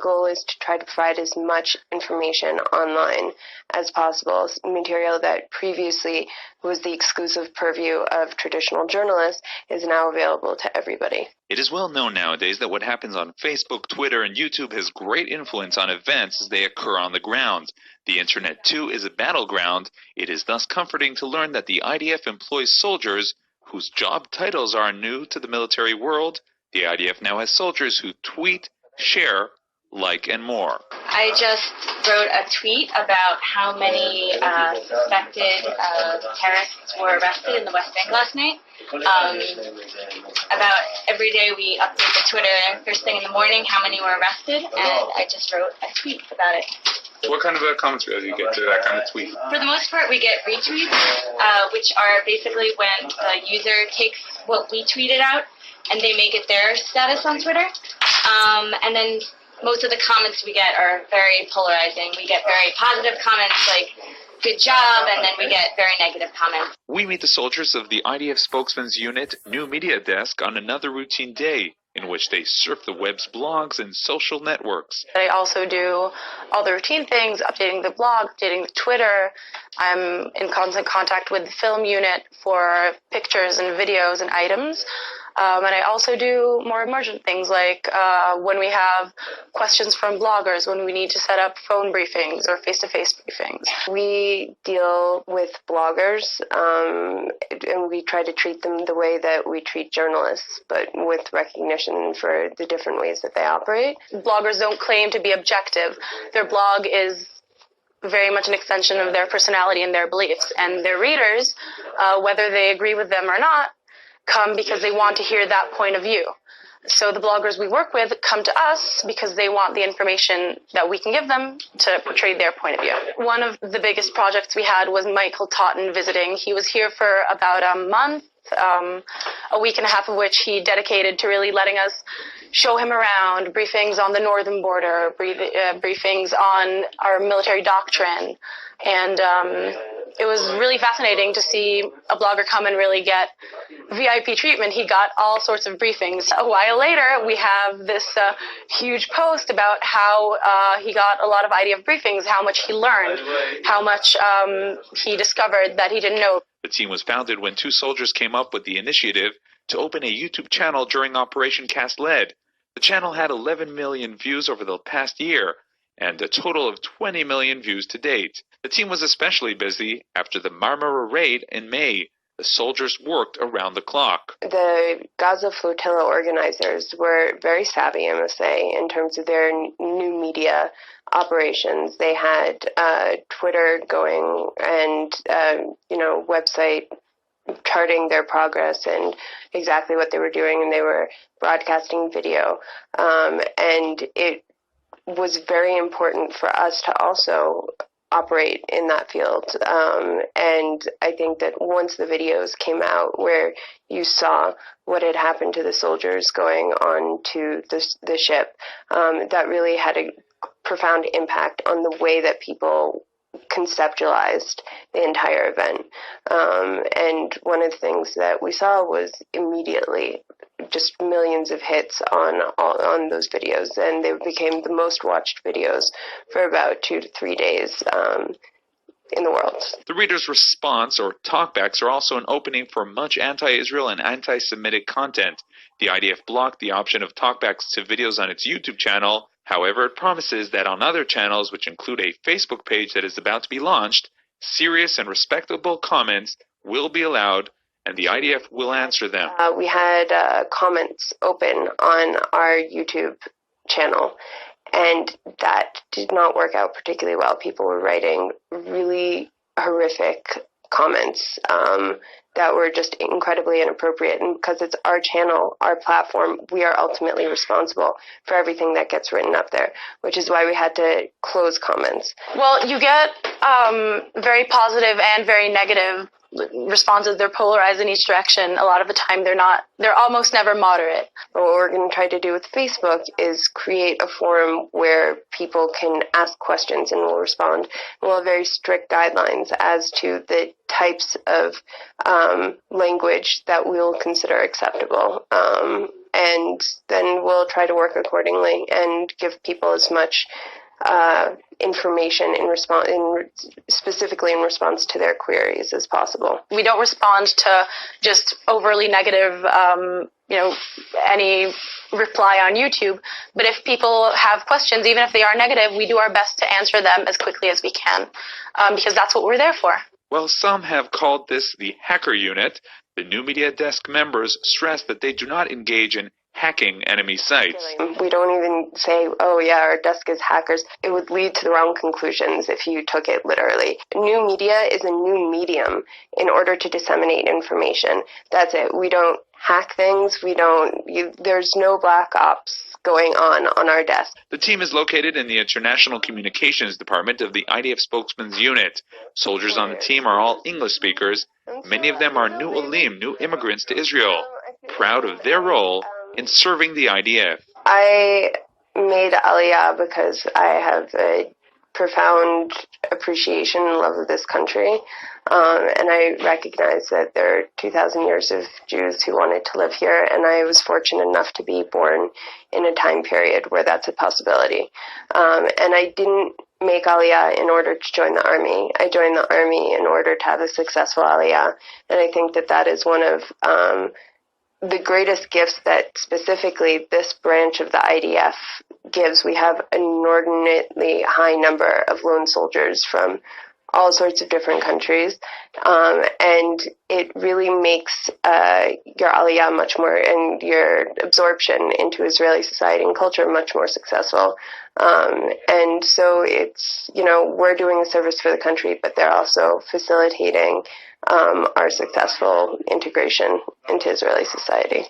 goal is to try to provide as much information online as possible, material that previously was the exclusive purview of traditional journalists is now available to everybody. It is well known nowadays that what happens on Facebook, Twitter, and YouTube has great influence on events as they occur on the ground. The internet, too, is a battleground. It is thus comforting to learn that the IDF employs soldiers whose job titles are new to the military world. The IDF now has soldiers who tweet, share, like, and more. I just wrote a tweet about how many suspected terrorists were arrested in the West Bank last night. About every day we update the Twitter first thing in the morning how many were arrested, and I just wrote a tweet about it. What kind of comments do you get to that kind of tweet? For the most part, we get retweets, which are basically when the user takes what we tweeted out and they make it their status on Twitter. And then most of the comments we get are very polarizing. We get very positive comments like, good job, and then we get very negative comments. We meet the soldiers of the IDF Spokesman's Unit New Media Desk on another routine day in which they surf the web's blogs and social networks. I also do all the routine things, updating the blog, updating the Twitter. I'm in constant contact with the film unit for pictures and videos and items. And I also do more emergent things like when we have questions from bloggers, when we need to set up phone briefings or face-to-face briefings. We deal with bloggers, and we try to treat them the way that we treat journalists, but with recognition for the different ways that they operate. Bloggers don't claim to be objective. Their blog is very much an extension of their personality and their beliefs. And their readers, whether they agree with them or not, come because they want to hear that point of view. So the bloggers we work with come to us because they want the information that we can give them to portray their point of view. One of the biggest projects we had was Michael Totten visiting. He was here for about a month, a week and a half of which he dedicated to really letting us show him around, briefings on the northern border, briefings on our military doctrine. And it was really fascinating to see a blogger come and really get VIP treatment. He got all sorts of briefings. A while later, we have this huge post about how he got a lot of IDF briefings, how much he learned, how much he discovered that he didn't know. The team was founded when two soldiers came up with the initiative to open a YouTube channel during Operation Cast Lead. The channel had 11 million views over the past year, and a total of 20 million views to date. The team was especially busy after the Marmara raid in May. The soldiers worked around the clock. The Gaza Flotilla organizers were very savvy, I must say, in terms of their new media operations. They had Twitter going and, website charting their progress and exactly what they were doing, and they were broadcasting video. And it was very important for us to also operate in that field. And I think that once the videos came out where you saw what had happened to the soldiers going on to the ship, that really had a profound impact on the way that people conceptualized the entire event. And one of the things that we saw was immediately just millions of hits on those videos, and they became the most watched videos for about 2 to 3 days in the world. The reader's response, or talkbacks, are also an opening for much anti-Israel and anti-Semitic content. The IDF blocked the option of talkbacks to videos on its YouTube channel. However, it promises that on other channels, which include a Facebook page that is about to be launched, serious and respectable comments will be allowed, and the IDF will answer them. We had comments open on our YouTube channel, and that did not work out particularly well. People were writing really horrific comments that were just incredibly inappropriate. And because it's our channel, our platform, we are ultimately responsible for everything that gets written up there, which is why we had to close comments. Well, you get very positive and very negative responses. They're polarized in each direction. A lot of the time they're almost never moderate. But what we're going to try to do with Facebook is create a forum where people can ask questions and we'll respond. We'll have very strict guidelines as to the types of language that we'll consider acceptable. and then we'll try to work accordingly and give people as much information specifically in response to their queries as possible. We don't respond to just overly negative, any reply on YouTube. But if people have questions, even if they are negative, we do our best to answer them as quickly as we can, because that's what we're there for. Well, some have called this the hacker unit. The New Media Desk members stress that they do not engage in hacking enemy sites. We don't even say, oh yeah, our desk is hackers. It would lead to the wrong conclusions if you took it literally. New media is a new medium in order to disseminate information. That's it. We don't hack things. There's no black ops going on our desk. The team is located in the International Communications Department of the IDF Spokesman's Unit. Soldiers on the team are all English speakers. Many of them are new Olim, new immigrants to Israel, proud of their role in serving the IDF. I made Aliyah because I have a profound appreciation and love of this country, and I recognize that there are 2,000 years of Jews who wanted to live here, and I was fortunate enough to be born in a time period where that's a possibility. And I didn't make Aliyah in order to join the army. I joined the army in order to have a successful Aliyah, and I think that is one of the greatest gifts that specifically this branch of the IDF gives. We have an inordinately high number of lone soldiers from all sorts of different countries, and it really makes your Aliyah much more, and your absorption into Israeli society and culture much more successful. And so it's, we're doing a service for the country, but they're also facilitating our successful integration into Israeli society.